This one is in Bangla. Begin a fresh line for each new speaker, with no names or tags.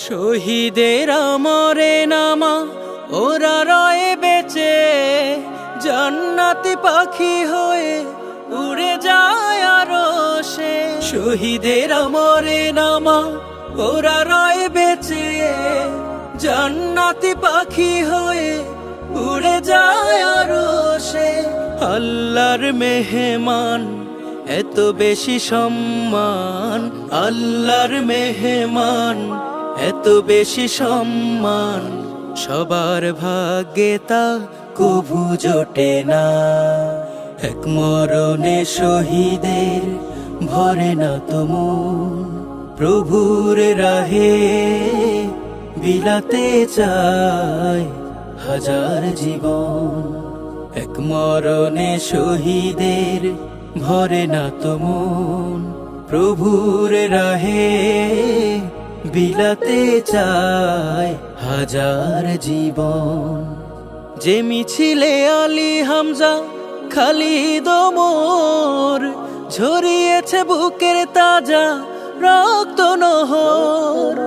শহীদের আমরে নামা ওরা রয়ে বেঁচে, জান্নাতি পাখি হয়ে উড়ে যায় আরশে। শহীদের আমরে নামা ওরা রয়ে বেঁচে, জান্নাতি পাখি হয়ে উড়ে যায় আরশে। আল্লাহর মেহমান এত বেশি সম্মান, আল্লাহর মেহমান এত বেশি সম্মান, সবার ভাগ্যে তা কভু জোটে না। এক মরণে শহীদের ভরে না তো মন, প্রভুর রাহে বিলাতে চায় হাজার জীবন। এক মরণে শহীদের ভরে না তো মন, প্রভুর রাহে বিলাতে চায় হাজার জীবন। যে মিছিলে আলী হামজা খালিদ ওমর, ঝরিয়েছে বুকের তাজা রক্ত নহর।